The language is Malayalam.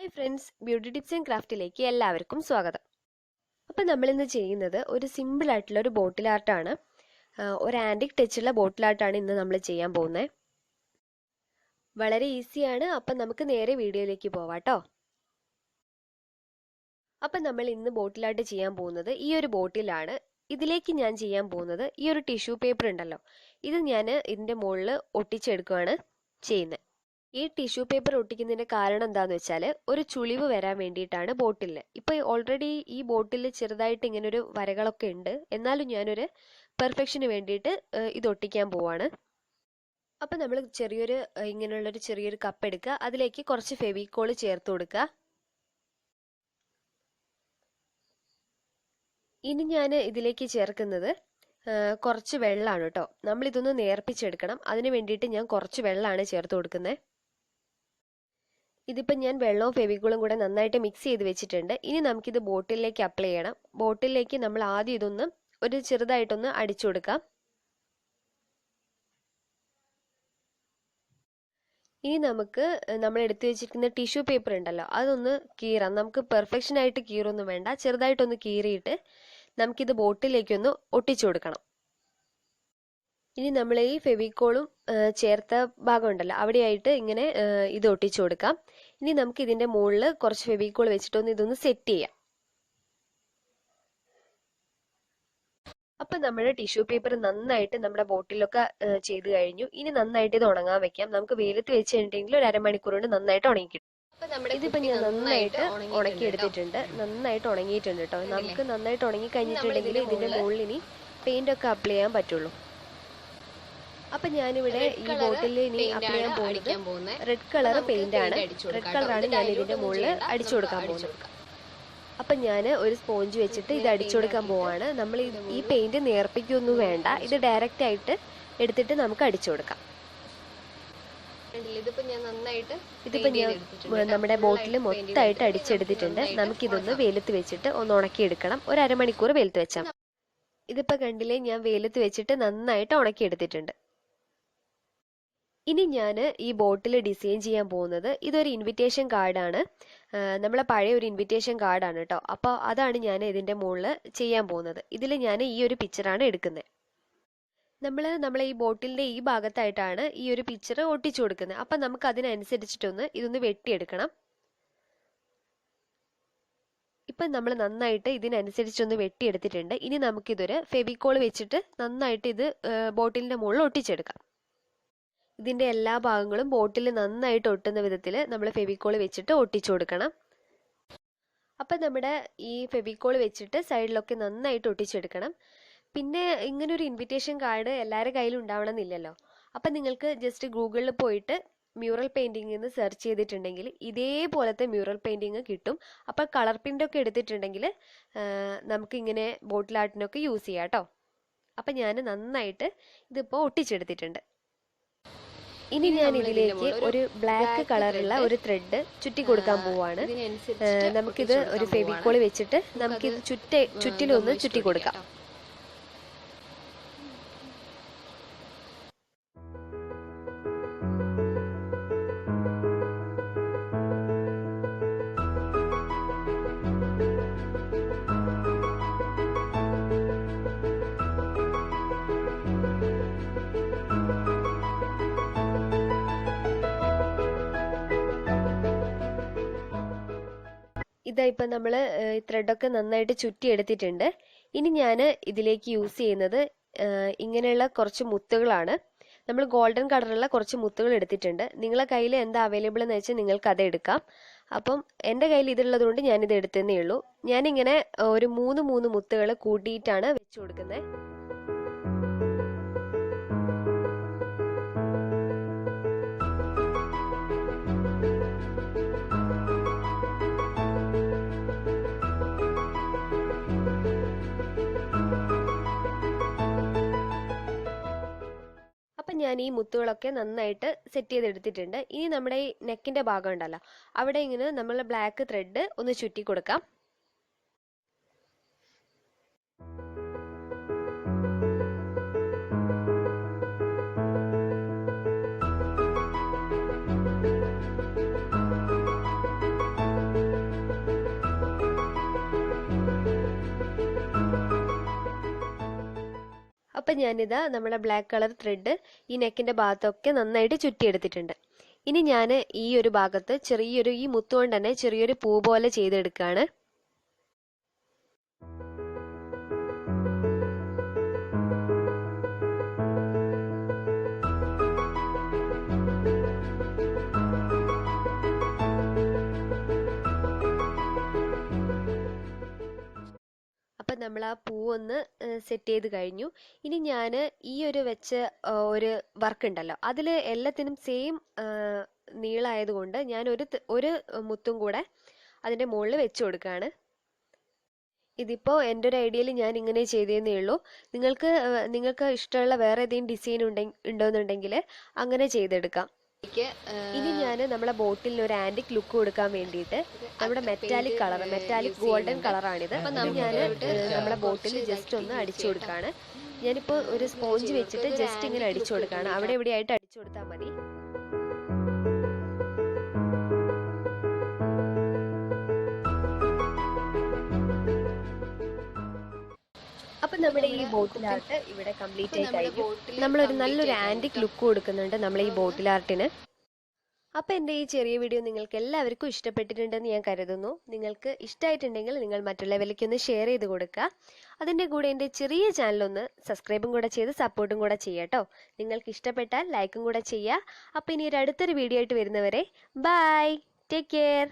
Hi friends, beauty tips and ക്രാഫ്റ്റിലേക്ക് എല്ലാവർക്കും സ്വാഗതം. അപ്പം നമ്മളിന്ന് ചെയ്യുന്നത് ഒരു സിമ്പിൾ ആയിട്ടുള്ള ഒരു ബോട്ടിൽ ആർട്ടാണ്. ഒരു ആൻറ്റിക് ടച്ചുള്ള ബോട്ടിൽ ആർട്ടാണ് ഇന്ന് നമ്മൾ ചെയ്യാൻ പോകുന്നത്. വളരെ ഈസിയാണ്. അപ്പം നമുക്ക് നേരെ വീഡിയോയിലേക്ക് പോവാം കേട്ടോ. അപ്പം നമ്മൾ ഇന്ന് ബോട്ടിൽ ആർട്ട് ചെയ്യാൻ പോകുന്നത് ഈ ഒരു ബോട്ടിലാണ്. ഇതിലേക്ക് ഞാൻ ചെയ്യാൻ പോകുന്നത് ഈ ഒരു ടിഷ്യൂ പേപ്പർ ഉണ്ടല്ലോ, ഇത് ഞാൻ ഇതിൻ്റെ മുകളിൽ ഒട്ടിച്ചെടുക്കുകയാണ് ചെയ്യുന്നത്. ഈ ടിഷ്യൂ പേപ്പർ ഒട്ടിക്കുന്നതിന്റെ കാരണം എന്താന്ന് വെച്ചാൽ ഒരു ചുളിവ് വരാൻ വേണ്ടിയിട്ടാണ് ബോട്ടിൽ. ഇപ്പൊ ഓൾറെഡി ഈ ബോട്ടിൽ ചെറുതായിട്ട് ഇങ്ങനെ ഒരു വരകളൊക്കെ ഉണ്ട്, എന്നാലും ഞാനൊരു പെർഫെക്ഷന് വേണ്ടിയിട്ട് ഇത് ഒട്ടിക്കാൻ പോവാണ്. അപ്പൊ നമ്മൾ ഇങ്ങനെയുള്ളൊരു ചെറിയൊരു കപ്പ് എടുക്കുക, അതിലേക്ക് കുറച്ച് ഫെവിക്കോൾ ചേർത്ത് കൊടുക്കുക. ഇനി ഞാൻ ഇതിലേക്ക് ചേർക്കുന്നത് കുറച്ച് വെള്ളമാണ് കേട്ടോ. നമ്മൾ ഇതൊന്ന് നേർപ്പിച്ചെടുക്കണം, അതിന് വേണ്ടിയിട്ട് ഞാൻ കുറച്ച് വെള്ളമാണ് ചേർത്ത് കൊടുക്കുന്നത്. ഇതിപ്പോൾ ഞാൻ വെള്ളവും ഫെവിക്കോളും കൂടെ നന്നായിട്ട് മിക്സ് ചെയ്ത് വെച്ചിട്ടുണ്ട്. ഇനി നമുക്കിത് ബോട്ടിലേക്ക് അപ്ലൈ ചെയ്യണം. ബോട്ടിലേക്ക് നമ്മൾ ആദ്യം ഇതൊന്ന് ചെറുതായിട്ടൊന്ന് അടിച്ചു കൊടുക്കാം. ഇനി നമുക്ക് നമ്മൾ എടുത്തു വെച്ചിരിക്കുന്ന ടിഷ്യൂ പേപ്പർ ഉണ്ടല്ലോ, അതൊന്ന് കീറാം. നമുക്ക് പെർഫെക്ഷൻ ആയിട്ട് കീറൊന്നും വേണ്ട, ചെറുതായിട്ടൊന്ന് കീറിയിട്ട് നമുക്കിത് ബോട്ടിലേക്കൊന്ന് ഒട്ടിച്ചു കൊടുക്കണം. ഇനി നമ്മൾ ഈ ഫെവിക്കോളും ചേർത്ത ഭാഗം ഉണ്ടല്ലോ, അവിടെയായിട്ട് ഇങ്ങനെ ഇത് ഒട്ടിച്ചു കൊടുക്കാം. ഇനി നമുക്ക് ഇതിന്റെ മുകളിൽ കുറച്ച് ഫെവിക്കോൾ വെച്ചിട്ടൊന്ന് ഇതൊന്ന് സെറ്റ് ചെയ്യാം. അപ്പൊ നമ്മുടെ ടിഷ്യൂ പേപ്പർ നന്നായിട്ട് നമ്മുടെ ബോട്ടിലൊക്കെ ചെയ്ത് കഴിഞ്ഞു. ഇനി നന്നായിട്ട് ഇത് ഉണങ്ങാൻ വെക്കാം. നമുക്ക് വെയിലത്ത് വെച്ച് കഴിഞ്ഞിട്ടുണ്ടെങ്കിൽ ഒരു അരമണിക്കൂർ കൊണ്ട് നന്നായിട്ട് ഉണങ്ങി കിട്ടും. ഇതിപ്പോ ഞാൻ നന്നായിട്ട് ഉണക്കി എടുത്തിട്ടുണ്ട്, നന്നായിട്ട് ഉണങ്ങിയിട്ടുണ്ട് കേട്ടോ. നമുക്ക് നന്നായിട്ട് ഉണങ്ങി കഴിഞ്ഞിട്ടുണ്ടെങ്കിൽ ഇതിന്റെ മുകളിൽ ഇനി പെയിന്റ് ഒക്കെ അപ്ലൈ ചെയ്യാൻ പറ്റുള്ളൂ. അപ്പൊ ഞാനിവിടെ ഈ ബോട്ടിൽ ഇനി അപ്ലൈ ചെയ്യാൻ പോകുന്നത് റെഡ് കളർ പെയിന്റ് ആണ്. റെഡ് കളറാണ് ഞാൻ ഇതിന്റെ മുകളിൽ അടിച്ചു കൊടുക്കാൻ പോകുന്നത്. അപ്പൊ ഞാൻ ഒരു സ്പോഞ്ച് വെച്ചിട്ട് ഇത് അടിച്ചു കൊടുക്കാൻ പോവാണ്. നമ്മൾ ഈ പെയിന്റ് നേർപ്പിക്കൊന്നും വേണ്ട, ഇത് ഡയറക്റ്റ് ആയിട്ട് എടുത്തിട്ട് നമുക്ക് അടിച്ചു കൊടുക്കാം. ഇതിപ്പോ ഞാൻ നമ്മുടെ ബോട്ടിൽ മൊത്തമായിട്ട് അടിച്ചെടുത്തിട്ടുണ്ട്. നമുക്കിതൊന്ന് വെയിലത്ത് വെച്ചിട്ട് ഒന്ന് ഉണക്കിയെടുക്കണം. ഒരു അരമണിക്കൂർ വെയിലത്ത് വെച്ചാൽ. ഇതിപ്പോ കണ്ടില്ലേ, ഞാൻ വെയിലത്ത് വെച്ചിട്ട് നന്നായിട്ട് ഉണക്കിയെടുത്തിട്ടുണ്ട്. ഇനി ഞാൻ ഈ ബോട്ടിൽ ഡിസൈൻ ചെയ്യാൻ പോകുന്നത് ഇതൊരു ഇൻവിറ്റേഷൻ കാർഡാണ്. നമ്മളെ പഴയ ഒരു ഇൻവിറ്റേഷൻ കാർഡാണ് കേട്ടോ. അപ്പോൾ അതാണ് ഞാൻ ഇതിൻ്റെ മുകളിൽ ചെയ്യാൻ പോകുന്നത്. ഇതിൽ ഞാൻ ഈ ഒരു പിക്ചറാണ് എടുക്കുന്നത്. നമ്മളെ ഈ ബോട്ടിലിൻ്റെ ഈ ഭാഗത്തായിട്ടാണ് ഈ ഒരു പിക്ചർ ഒട്ടിച്ചു കൊടുക്കുന്നത്. അപ്പം നമുക്ക് അതിനനുസരിച്ചിട്ടൊന്ന് ഇതൊന്ന് വെട്ടിയെടുക്കണം. ഇപ്പം നമ്മൾ നന്നായിട്ട് ഇതിനനുസരിച്ചൊന്ന് വെട്ടിയെടുത്തിട്ടുണ്ട്. ഇനി നമുക്കിതൊരു ഫെവിക്കോൾ വെച്ചിട്ട് നന്നായിട്ട് ഇത് ബോട്ടിലിൻ്റെ മുകളിൽ ഒട്ടിച്ചെടുക്കാം. ഇതിന്റെ എല്ലാ ഭാഗങ്ങളും ബോട്ടിൽ നന്നായിട്ട് ഒട്ടുന്ന വിധത്തിൽ നമ്മൾ ഫെവിക്കോൾ വെച്ചിട്ട് ഒട്ടിച്ചു കൊടുക്കണം. അപ്പം നമ്മുടെ ഈ ഫെവിക്കോൾ വെച്ചിട്ട് സൈഡിലൊക്കെ നന്നായിട്ട് ഒട്ടിച്ചെടുക്കണം. പിന്നെ ഇങ്ങനെ ഒരു ഇൻവിറ്റേഷൻ കാർഡ് എല്ലാവരുടെ കയ്യിലും ഉണ്ടാവണമെന്നില്ലല്ലോ. അപ്പം നിങ്ങൾക്ക് ജസ്റ്റ് ഗൂഗിളിൽ പോയിട്ട് മ്യൂറൽ പെയിന്റിംഗ് എന്ന് സെർച്ച് ചെയ്തിട്ടുണ്ടെങ്കിൽ ഇതേപോലത്തെ മ്യൂറൽ പെയിന്റിങ് കിട്ടും. അപ്പം കളർ പ്രിന്റ് ഒക്കെ എടുത്തിട്ടുണ്ടെങ്കിൽ നമുക്കിങ്ങനെ ബോട്ടിൽ ആർട്ടിനൊക്കെ യൂസ് ചെയ്യാം കേട്ടോ. അപ്പം ഞാൻ നന്നായിട്ട് ഇതിപ്പോൾ ഒട്ടിച്ചെടുത്തിട്ടുണ്ട്. ഇനി ഞാൻ ഇതിലേക്ക് ഒരു ബ്ലാക്ക് കളറുള്ള ഒരു ത്രെഡ് ചുറ്റി കൊടുക്കാൻ പോവാണ്. നമുക്കിത് ഒരു ഫെവിക്കോൾ വെച്ചിട്ട് നമുക്കിത് ചുറ്റിലൊന്ന് ചുറ്റി കൊടുക്കാം. ഇതാ ഇപ്പം നമ്മൾ ത്രെഡൊക്കെ നന്നായിട്ട് ചുറ്റി എടുത്തിട്ടുണ്ട്. ഇനി ഞാൻ ഇതിലേക്ക് യൂസ് ചെയ്യുന്നത് ഇങ്ങനെയുള്ള കുറച്ച് മുത്തുകളാണ്. നമ്മൾ ഗോൾഡൻ കളറുള്ള കുറച്ച് മുത്തുകൾ എടുത്തിട്ടുണ്ട്. നിങ്ങളെ കയ്യിൽ എന്താ അവൈലബിൾ എന്ന് വെച്ചാൽ നിങ്ങൾക്ക് അത് എടുക്കാം. അപ്പം എൻ്റെ കയ്യിൽ ഇതുള്ളത് കൊണ്ട് ഞാനിത് എടുത്തതേ ഉള്ളൂ. ഞാനിങ്ങനെ ഒരു മൂന്ന് മുത്തുകൾ കൂട്ടിയിട്ടാണ് വെച്ച് കൊടുക്കുന്നത്. അപ്പം ഞാൻ ഈ മുത്തുകളൊക്കെ നന്നായിട്ട് സെറ്റ് ചെയ്തെടുത്തിട്ടുണ്ട്. ഇനി നമ്മുടെ ഈ നെക്കിന്റെ ഭാഗം ഉണ്ടല്ലോ, അവിടെ ഇങ്ങനെ നമ്മൾ ബ്ലാക്ക് ത്രെഡ് ഒന്ന് ചുറ്റി കൊടുക്കാം. അപ്പം ഞാനിതാ നമ്മുടെ ബ്ലാക്ക് കളർ ത്രെഡ് ഈ നെക്കിൻ്റെ ഭാഗത്തൊക്കെ നന്നായിട്ട് ചുറ്റിയെടുത്തിട്ടുണ്ട്. ഇനി ഞാൻ ഈ ഒരു ഭാഗത്ത് ചെറിയൊരു ഈ മുത്തുകൊണ്ട് തന്നെ ചെറിയൊരു പൂ പോലെ ചെയ്തെടുക്കുകയാണ്. അപ്പം നമ്മൾ ആ പൂവൊന്ന് സെറ്റ് ചെയ്ത് കഴിഞ്ഞു. ഇനി ഞാൻ ഈ ഒരു വെച്ച ഒരു വർക്ക് ഉണ്ടല്ലോ, അതിൽ എല്ലാത്തിനും സെയിം നീളമായതുകൊണ്ട് ഞാൻ ഒരു മുത്തും കൂടെ അതിൻ്റെ മുകളിൽ വെച്ച് കൊടുക്കുകയാണ്. ഇതിപ്പോൾ എൻ്റെ ഒരു ഐഡിയയിൽ ഞാൻ ഇങ്ങനെ ചെയ്തതേ ഉള്ളൂ. നിങ്ങൾക്ക് ഇഷ്ടമുള്ള വേറെ ഏതെങ്കിലും ഡിസൈൻ ഉണ്ടോയെന്നുണ്ടെങ്കിൽ അങ്ങനെ ചെയ്തെടുക്കാം. ഇനി ഞാൻ നമ്മളെ ബോട്ടിലിന് ഒരു ആൻറ്റിക് ലുക്ക് കൊടുക്കാൻ വേണ്ടിയിട്ട് നമ്മുടെ മെറ്റാലിക് ഗോൾഡൻ കളറാണിത്. അപ്പം ഞാൻ നമ്മളെ ബോട്ടിൽ ജസ്റ്റ് ഒന്ന് അടിച്ചു കൊടുക്കുകയാണ്. ഞാനിപ്പോൾ ഒരു സ്പോഞ്ച് വെച്ചിട്ട് ജസ്റ്റ് ഇങ്ങനെ അടിച്ചു കൊടുക്കുകയാണ്. അവിടെ എവിടെയായിട്ട് അടിച്ചു കൊടുത്താൽ മതി. അപ്പം നമ്മുടെ ഈ ബോട്ടിൽ ആർട്ട് ഇവിടെ കംപ്ലീറ്റ് ആയി കഴിഞ്ഞു. നമ്മളൊരു നല്ലൊരു ആൻറ്റിക് ലുക്ക് കൊടുക്കുന്നുണ്ട് നമ്മൾ ഈ ബോട്ടിൽ ആർട്ടിന്. അപ്പോൾ എൻ്റെ ഈ ചെറിയ വീഡിയോ നിങ്ങൾക്ക് എല്ലാവർക്കും ഇഷ്ടപ്പെട്ടിട്ടുണ്ടെന്ന് ഞാൻ കരുതുന്നു. നിങ്ങൾക്ക് ഇഷ്ടമായിട്ടുണ്ടെങ്കിൽ നിങ്ങൾ മറ്റുള്ളവരിലേക്ക് ഒന്ന് ഷെയർ ചെയ്ത് കൊടുക്കുക. അതിൻ്റെ കൂടെ എൻ്റെ ചെറിയ ചാനലൊന്ന് സബ്സ്ക്രൈബും കൂടെ ചെയ്ത് സപ്പോർട്ടും കൂടെ ചെയ്യുക കേട്ടോ. നിങ്ങൾക്ക് ഇഷ്ടപ്പെട്ടാൽ ലൈക്കും കൂടെ ചെയ്യുക. അപ്പോൾ ഇനി ഒരു അടുത്തൊരു വീഡിയോ ആയിട്ട് വരുന്നവരെ ബൈ, ടേക്ക് കെയർ.